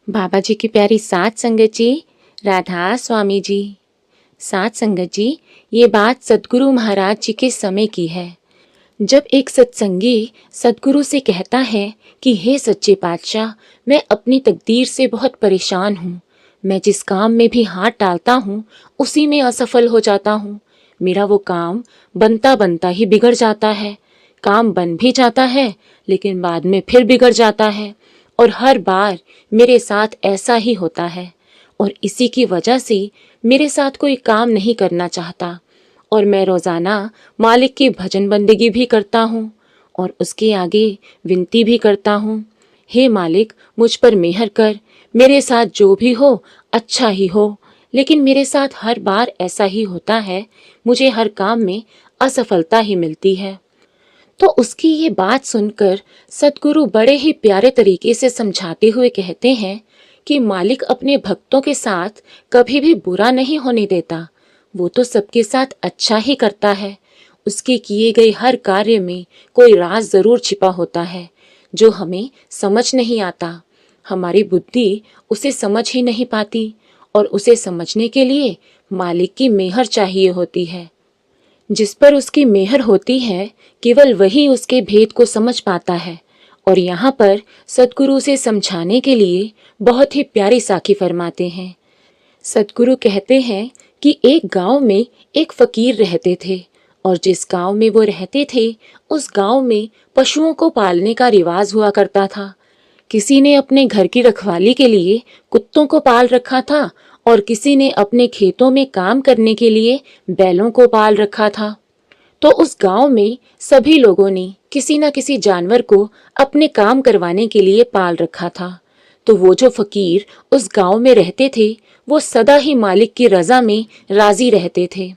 बाबा जी की प्यारी सात संगत जी, राधा स्वामी जी। सात संगत जी, ये बात सतगुरु महाराज जी के समय की है। जब एक सत्संगी सतगुरु से कहता है कि हे सच्चे पातशाह, मैं अपनी तकदीर से बहुत परेशान हूँ। मैं जिस काम में भी हाथ डालता हूँ उसी में असफल हो जाता हूँ। मेरा वो काम बनता बनता ही बिगड़ जाता है। काम बन भी जाता है लेकिन बाद में फिर बिगड़ जाता है और हर बार मेरे साथ ऐसा ही होता है और इसी की वजह से मेरे साथ कोई काम नहीं करना चाहता और मैं रोजाना मालिक की भजन बंदगी भी करता हूँ और उसके आगे विनती भी करता हूँ, हे मालिक मुझ पर मेहर कर, मेरे साथ जो भी हो अच्छा ही हो। लेकिन मेरे साथ हर बार ऐसा ही होता है, मुझे हर काम में असफलता ही मिलती है। तो उसकी ये बात सुनकर सतगुरु बड़े ही प्यारे तरीके से समझाते हुए कहते हैं कि मालिक अपने भक्तों के साथ कभी भी बुरा नहीं होने देता। वो तो सबके साथ अच्छा ही करता है। उसके किए गए हर कार्य में कोई राज जरूर छिपा होता है जो हमें समझ नहीं आता। हमारी बुद्धि उसे समझ ही नहीं पाती और उसे समझने के लिए मालिक की मेहर चाहिए होती है। जिस पर उसकी मेहर होती है केवल वही उसके भेद को समझ पाता है। और यहाँ पर सतगुरु से समझाने के लिए बहुत ही प्यारी साखी फरमाते हैं। सतगुरु कहते हैं कि एक गांव में एक फकीर रहते थे और जिस गांव में वो रहते थे उस गांव में पशुओं को पालने का रिवाज हुआ करता था। किसी ने अपने घर की रखवाली के लिए कुत्तों को पाल रखा था और किसी ने अपने खेतों में काम करने के लिए बैलों को पाल रखा था। तो उस गांव में सभी लोगों ने किसी न किसी जानवर को अपने काम करवाने के लिए पाल रखा था। तो वो जो फकीर उस गांव में रहते थे वो सदा ही मालिक की रजा में राजी रहते थे।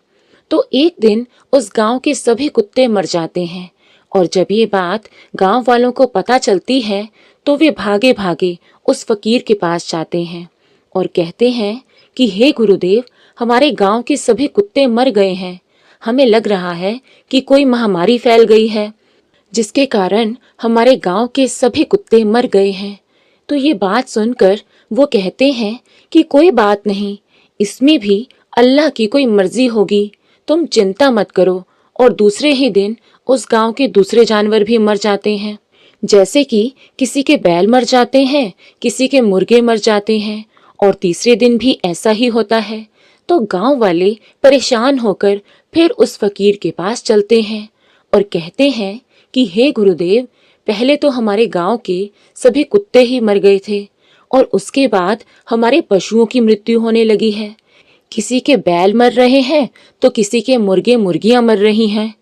तो एक दिन उस गांव के सभी कुत्ते मर जाते हैं और जब ये बात गांव वालों को पता चलती है तो वे भागे भागे उस फकीर के पास जाते हैं और कहते हैं कि हे गुरुदेव, हमारे गांव के सभी कुत्ते मर गए हैं। हमें लग रहा है कि कोई महामारी फैल गई है जिसके कारण हमारे गांव के सभी कुत्ते मर गए हैं। तो ये बात सुनकर वो कहते हैं कि कोई बात नहीं, इसमें भी अल्लाह की कोई मर्जी होगी, तुम चिंता मत करो। और दूसरे ही दिन उस गांव के दूसरे जानवर भी मर जाते हैं। जैसे कि किसी के बैल मर जाते हैं, किसी के मुर्गे मर जाते हैं और तीसरे दिन भी ऐसा ही होता है। तो गांव वाले परेशान होकर फिर उस फकीर के पास चलते हैं और कहते हैं कि हे गुरुदेव, पहले तो हमारे गांव के सभी कुत्ते ही मर गए थे और उसके बाद हमारे पशुओं की मृत्यु होने लगी है। किसी के बैल मर रहे हैं तो किसी के मुर्गे मुर्गियां मर रही हैं।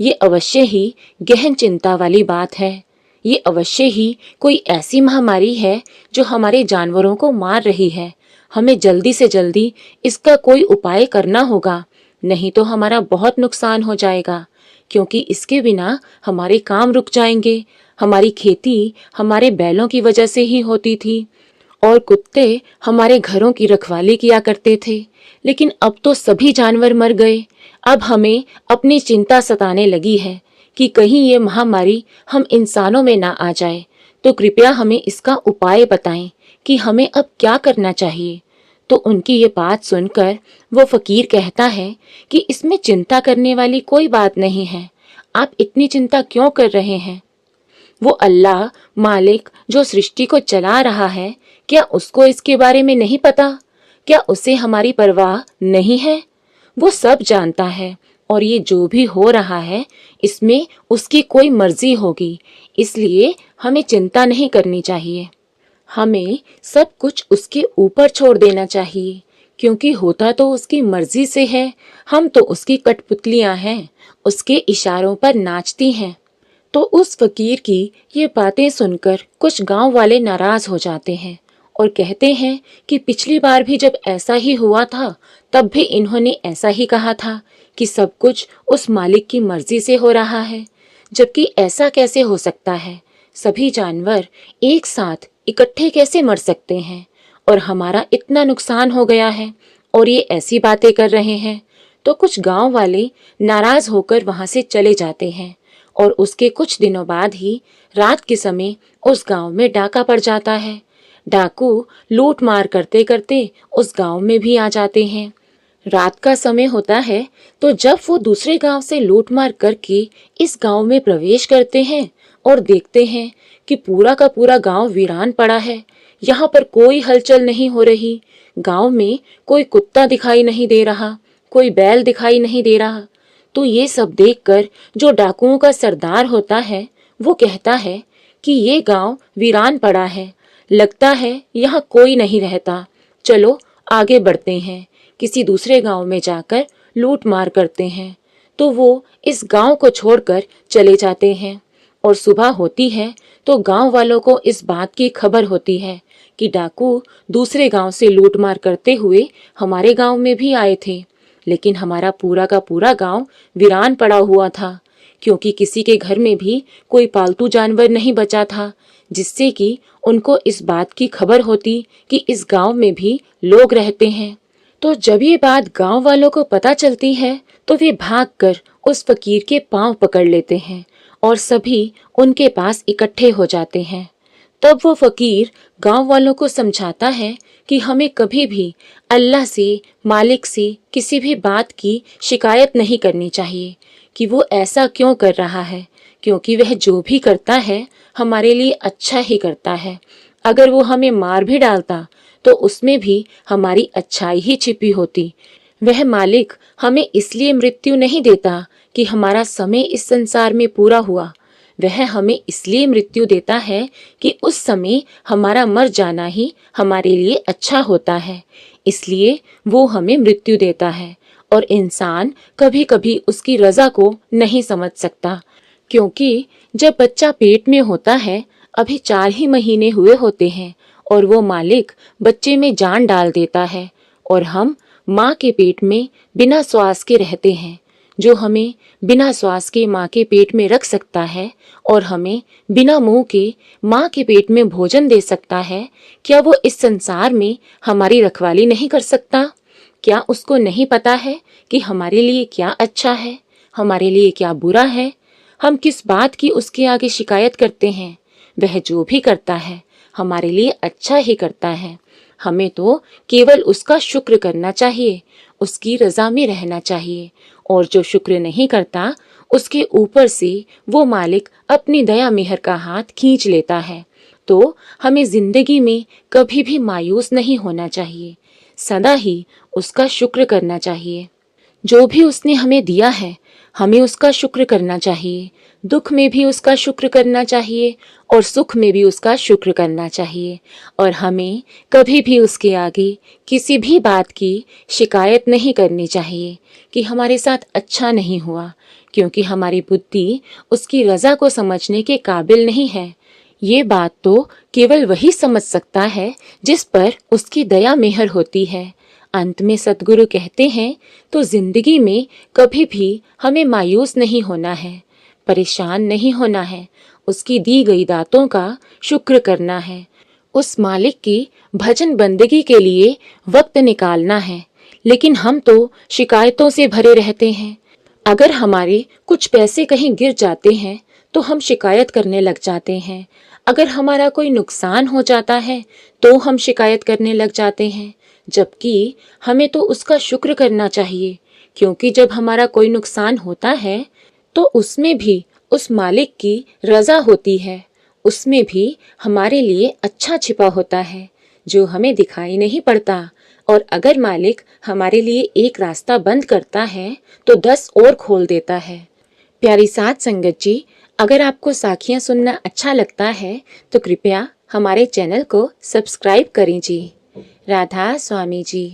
ये अवश्य ही गहन चिंता वाली बात है। ये अवश्य ही कोई ऐसी महामारी है जो हमारे जानवरों को मार रही है। हमें जल्दी से जल्दी इसका कोई उपाय करना होगा, नहीं तो हमारा बहुत नुकसान हो जाएगा, क्योंकि इसके बिना हमारे काम रुक जाएंगे। हमारी खेती हमारे बैलों की वजह से ही होती थी और कुत्ते हमारे घरों की रखवाली किया करते थे, लेकिन अब तो सभी जानवर मर गए। अब हमें अपनी चिंता सताने लगी है कि कहीं ये महामारी हम इंसानों में ना आ जाए। तो कृपया हमें इसका उपाय बताएं कि हमें अब क्या करना चाहिए। तो उनकी ये बात सुनकर वो फकीर कहता है कि इसमें चिंता करने वाली कोई बात नहीं है। आप इतनी चिंता क्यों कर रहे हैं? वो अल्लाह मालिक जो सृष्टि को चला रहा है, क्या उसको इसके बारे में नहीं पता? क्या उसे हमारी परवाह नहीं है? वो सब जानता है और ये जो भी हो रहा है इसमें उसकी कोई मर्जी होगी, इसलिए हमें चिंता नहीं करनी चाहिए। हमें सब कुछ उसके ऊपर छोड़ देना चाहिए, क्योंकि होता तो उसकी मर्जी से है। हम तो उसकी कठपुतलियां हैं, उसके इशारों पर नाचती हैं। तो उस फकीर की ये बातें सुनकर कुछ गांव वाले नाराज हो जाते हैं और कहते हैं कि पिछली बार भी जब ऐसा ही हुआ था तब भी इन्होंने ऐसा ही कहा था कि सब कुछ उस मालिक की मर्जी से हो रहा है, जबकि ऐसा कैसे हो सकता है? सभी जानवर एक साथ इकट्ठे कैसे मर सकते हैं और हमारा इतना नुकसान हो गया है और ये ऐसी बातें कर रहे हैं। तो कुछ गांव वाले नाराज होकर वहां से चले जाते हैं और उसके कुछ दिनों बाद ही रात के समय उस गांव में डाका पड़ जाता है। डाकू लूट मार करते करते उस गांव में भी आ जाते हैं। रात का समय होता है, तो जब वो दूसरे गांव से लूट मार करके इस गांव में प्रवेश करते हैं और देखते हैं कि पूरा का पूरा गांव वीरान पड़ा है, यहाँ पर कोई हलचल नहीं हो रही, गांव में कोई कुत्ता दिखाई नहीं दे रहा, कोई बैल दिखाई नहीं दे रहा, तो ये सब देखकर जो डाकुओं का सरदार होता है वो कहता है कि ये गांव वीरान पड़ा है, लगता है यहाँ कोई नहीं रहता, चलो आगे बढ़ते हैं, किसी दूसरे गांव में जाकर लूट मार करते हैं। तो वो इस गांव को छोड़कर चले जाते हैं और सुबह होती है तो गांव वालों को इस बात की खबर होती है कि डाकू दूसरे गांव से लूट मार करते हुए हमारे गांव में भी आए थे, लेकिन हमारा पूरा का पूरा गांव वीरान पड़ा हुआ था, क्योंकि किसी के घर में भी कोई पालतू जानवर नहीं बचा था, जिससे कि उनको इस बात की खबर होती कि इस गांव में भी लोग रहते हैं। तो जब ये बात गांव वालों को पता चलती है तो वे भागकर उस फकीर के पांव पकड़ लेते हैं और सभी उनके पास इकट्ठे हो जाते हैं। तब वो फकीर गांव वालों को समझाता है कि हमें कभी भी अल्लाह से, मालिक से किसी भी बात की शिकायत नहीं करनी चाहिए कि वो ऐसा क्यों कर रहा है, क्योंकि वह जो भी करता है हमारे लिए अच्छा ही करता है। अगर वो हमें मार भी डालता तो उसमें भी हमारी अच्छाई ही छिपी होती। वह मालिक हमें इसलिए मृत्यु नहीं देता कि हमारा समय इस संसार में पूरा हुआ, वह हमें इसलिए मृत्यु देता है कि उस समय हमारा मर जाना ही हमारे लिए अच्छा होता है, इसलिए वो हमें मृत्यु देता है। और इंसान कभी कभी उसकी रजा को नहीं समझ सकता, क्योंकि जब बच्चा पेट में होता है, अभी 4 ही महीने हुए होते हैं, और वो मालिक बच्चे में जान डाल देता है और हम माँ के पेट में बिना श्वास के रहते हैं। जो हमें बिना श्वास के माँ के पेट में रख सकता है और हमें बिना मुंह के माँ के पेट में भोजन दे सकता है, क्या वो इस संसार में हमारी रखवाली नहीं कर सकता? क्या उसको नहीं पता है कि हमारे लिए क्या अच्छा है, हमारे लिए क्या बुरा है? हम किस बात की उसके आगे शिकायत करते हैं? वह जो भी करता है हमारे लिए अच्छा ही करता है। हमें तो केवल उसका शुक्र करना चाहिए, उसकी रजा में रहना चाहिए, और जो शुक्र नहीं करता उसके ऊपर से वो मालिक अपनी दया मेहर का हाथ खींच लेता है। तो हमें जिंदगी में कभी भी मायूस नहीं होना चाहिए, सदा ही उसका शुक्र करना चाहिए। जो भी उसने हमें दिया है हमें उसका शुक्र करना चाहिए, दुख में भी उसका शुक्र करना चाहिए और सुख में भी उसका शुक्र करना चाहिए। और हमें कभी भी उसके आगे किसी भी बात की शिकायत नहीं करनी चाहिए कि हमारे साथ अच्छा नहीं हुआ, क्योंकि हमारी बुद्धि उसकी रजा को समझने के काबिल नहीं है। ये बात तो केवल वही समझ सकता है जिस पर उसकी दया मेहर होती है। अंत में सतगुरु कहते हैं, तो जिंदगी में कभी भी हमें मायूस नहीं होना है, परेशान नहीं होना है, उसकी दी गई दातों का शुक्र करना है, उस मालिक की भजन बंदगी के लिए वक्त निकालना है। लेकिन हम तो शिकायतों से भरे रहते हैं। अगर हमारे कुछ पैसे कहीं गिर जाते हैं तो हम शिकायत करने लग जाते हैं। अगर हमारा कोई नुकसान हो जाता है तो हम शिकायत करने लग जाते हैं, जबकि हमें तो उसका शुक्र करना चाहिए, क्योंकि जब हमारा कोई नुकसान होता है तो उसमें भी उस मालिक की रजा होती है, उसमें भी हमारे लिए अच्छा छिपा होता है जो हमें दिखाई नहीं पड़ता। और अगर मालिक हमारे लिए एक रास्ता बंद करता है तो 10 और खोल देता है। प्यारी साथ संगत जी, अगर आपको साखियाँ सुनना अच्छा लगता है तो कृपया हमारे चैनल को सब्सक्राइब करें जी। राधा स्वामी जी।